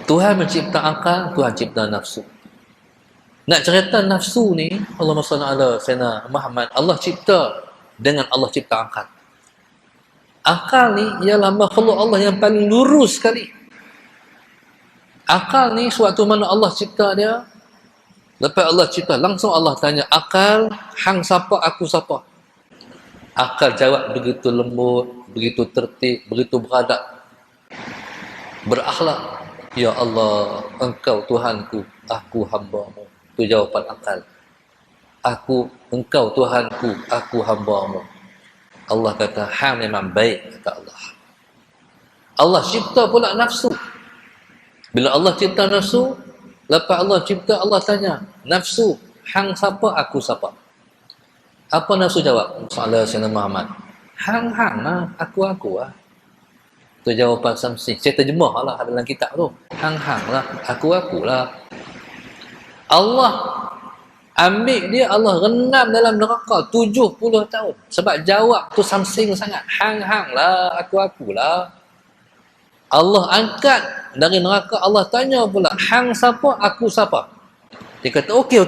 Tuhan mencipta akal, Tuhan cipta nafsu. Nak cerita nafsu ni, Allahumma salli ala Sayyidina Muhammad, Allah cipta dengan Allah cipta akal. Akal ni ialah makhluk Allah yang paling lurus sekali. Akal ni suatu mana Allah cipta dia, lepas Allah cipta, langsung Allah tanya, akal, hang siapa, aku siapa? Akal jawab begitu lembut, begitu tertib, begitu beradab, berakhlak. Ya Allah, Engkau Tuhanku, aku hamba-Mu. Itu jawapan akal. Engkau Tuhanku, aku hamba-Mu. Allah kata, hang memang baik, kata Allah. Allah cipta pula nafsu. Bila Allah cipta nafsu, lepas Allah cipta, Allah tanya, nafsu, hang siapa, aku siapa? Apa nafsu jawab? Salah Sayyidina Muhammad. Hang lah, aku lah. Itu jawapan Samsi. Saya terjemah lah dalam kitab tu. Hang lah, aku lah. Allah ambil dia, Allah renam dalam neraka 70 tahun. Sebab jawab tu samsing sangat. Hang lah, aku lah. Allah angkat dari neraka, Allah tanya pula, hang siapa, aku siapa? Dia kata, okey.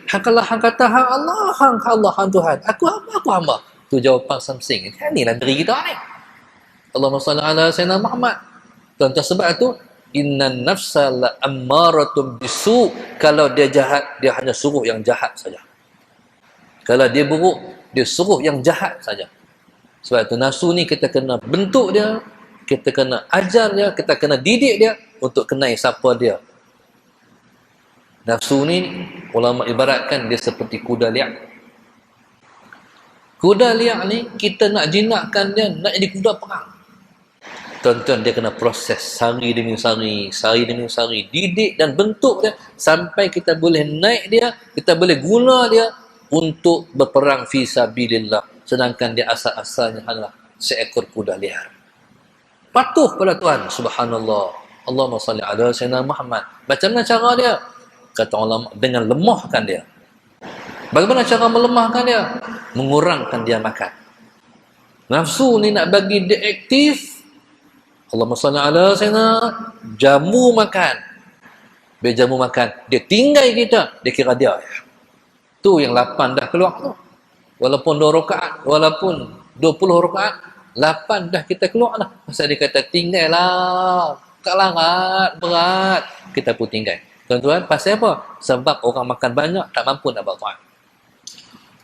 Kalau hang kata hang Allah, hang Tuhan. Aku hamba. Tu jawapan samsing. Kan ni lah diri kita ni. Allahumma salli ala Sayyidina Muhammad. Contoh sebab itu, innan nafsa la ammaratun bisu. Kalau dia jahat, dia hanya suruh yang jahat saja. Kalau dia buruk, dia suruh yang jahat saja. Sebab itu nafsu ni kita kena bentuk dia, kita kena ajar dia, kita kena didik dia untuk kenal siapa dia. Nafsu ni ulama ibaratkan dia seperti kuda liak. Kuda liak ni kita nak jinakkan dia, nak jadi kuda perang. Tuan-tuan, dia kena proses sehari demi sehari, didik dan bentuk dia sampai kita boleh naik dia, kita boleh guna dia untuk berperang fi sabilillah. Sedangkan dia asal-asalnya adalah seekor kuda liar. Patuh pada Tuhan, subhanallah. Allahumma salli ala Sayyidina Muhammad. Macam mana cara dia? Kata ulama, dengan lemahkan dia. Bagaimana cara melemahkan dia? Mengurangkan dia makan. Nafsu ni nak bagi dia aktif, Allahumma salli ala Sayyidina, jamu makan. Bila jamu makan, dia tinggal kita, dia kira dia. Tu yang 8 dah keluar tu. Walaupun 2 rakaat, walaupun 20 rakaat, 8 dah kita keluar dah. Pasal dia kata, tinggal lah. Kalarat, berat. Kita pun tinggal. Tuan-tuan, pasal apa? Sebab orang makan banyak, tak mampu nak buat taat.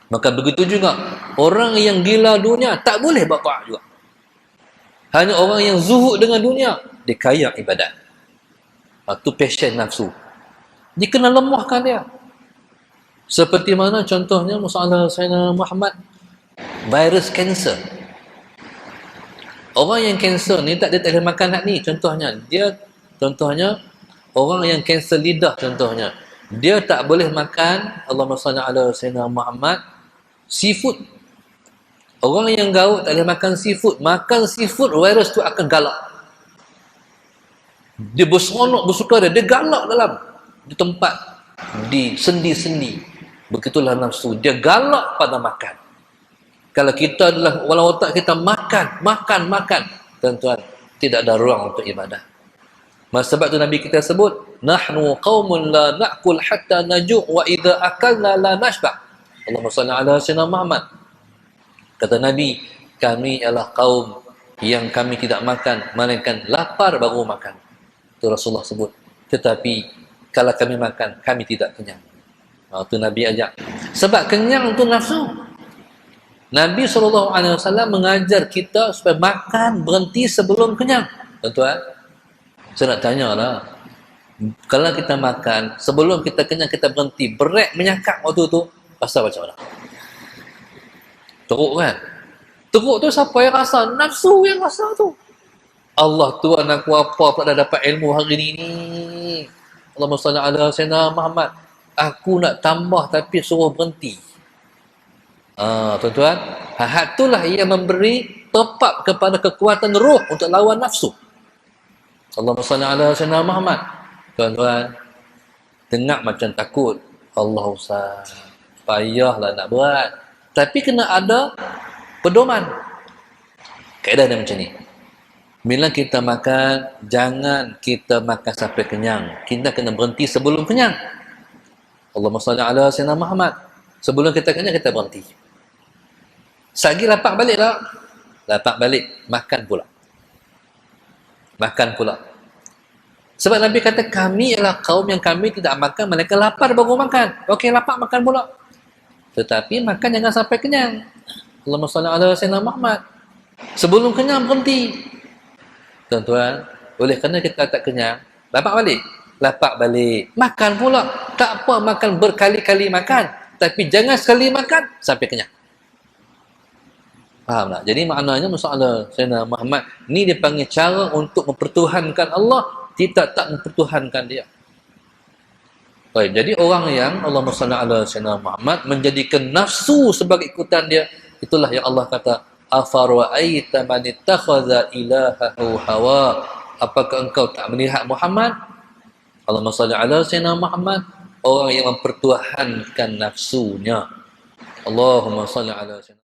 Maka begitu juga, orang yang gila dunia, tak boleh buat taat juga. Hanya orang yang zuhud dengan dunia, dia kaya ibadat. Itu passion nafsu. Dia kena lemahkan dia. Seperti mana contohnya, masalah Sayyidina Muhammad, virus kanser. Orang yang kanser ni tak boleh makan hak ni. Contohnya, orang yang kanser lidah contohnya. Dia tak boleh makan, Allahumma salli ala Sayyidina Muhammad, seafood. Orang yang gaut tak boleh makan seafood. Makan seafood, virus tu akan galak. Dia berseronok, bersuka dia galak di tempat, di sendi-sendi. Begitulah nafsu. Dia galak pada makan. Kalau kita adalah, walau otak kita makan. Tuan-tuan, tidak ada ruang untuk ibadah. Sebab tu Nabi kita sebut, nahnu qaumun la na'kul hatta naju' wa idza akalna la nashba'. Allahumma salli ala Sayyidina Muhammad. Kata Nabi, kami adalah kaum yang kami tidak makan, melainkan lapar baru makan. Itu Rasulullah sebut. Tetapi, kalau kami makan, kami tidak kenyang. Itu Nabi ajak. Sebab kenyang itu nafsu. Nabi SAW mengajar kita supaya makan berhenti sebelum kenyang. Tuan-tuan, saya nak tanya lah. Kalau kita makan, sebelum kita kenyang, kita berhenti. Berat menyakap waktu tu, pasal macam mana? Teruk kan? Teruk tu siapa yang rasa? Nafsu yang rasa tu. Allah Tuhan aku apa pula dah dapat ilmu hari ni. Allahumma salli ala Sayyidina Muhammad. Aku nak tambah tapi suruh berhenti. Tuan-tuan, hak itulah yang memberi tepap kepada kekuatan roh untuk lawan nafsu. Allahumma salli ala Sayyidina Muhammad. Tuan-tuan, dengar macam takut. Allah Ustaz, payahlah nak berat. Tapi kena ada pedoman. Kaedah dia macam ni. Bila kita makan, jangan kita makan sampai kenyang. Kita kena berhenti sebelum kenyang. Allahumma salli ala sayyidina Muhammad. Sebelum kita kenyang, kita berhenti. Sagi lapak balik tak? Lapak balik, makan pula. Makan pula. Sebab Nabi kata, kami ialah kaum yang kami tidak makan, mereka lapar baru makan. Okey, lapar makan pula. Tetapi makan jangan sampai kenyang. Allahumma salli ala sayyidina Muhammad. Sebelum kenyang berhenti. Tuan-tuan, oleh kerana kita tak kenyang, lapak balik. Lapak balik. Makan pula. Tak apa makan berkali-kali makan. Tapi jangan sekali makan sampai kenyang. Faham tak? Jadi maknanya masalah Sayyidina Muhammad ni dipanggil cara untuk mempertuhankan Allah, kita tak mempertuhankan dia. Baik, jadi orang yang Allahumma salli ala Sayyidina Muhammad menjadikan nafsu sebagai ikutan dia, itulah yang Allah kata, afara'aita man ittakhadha ilahahu hawa. Apakah engkau tak melihat Muhammad? Allahumma salli ala Sayyidina Muhammad, orang yang mempertuhankan nafsunya. Allahumma salli ala Sayyidina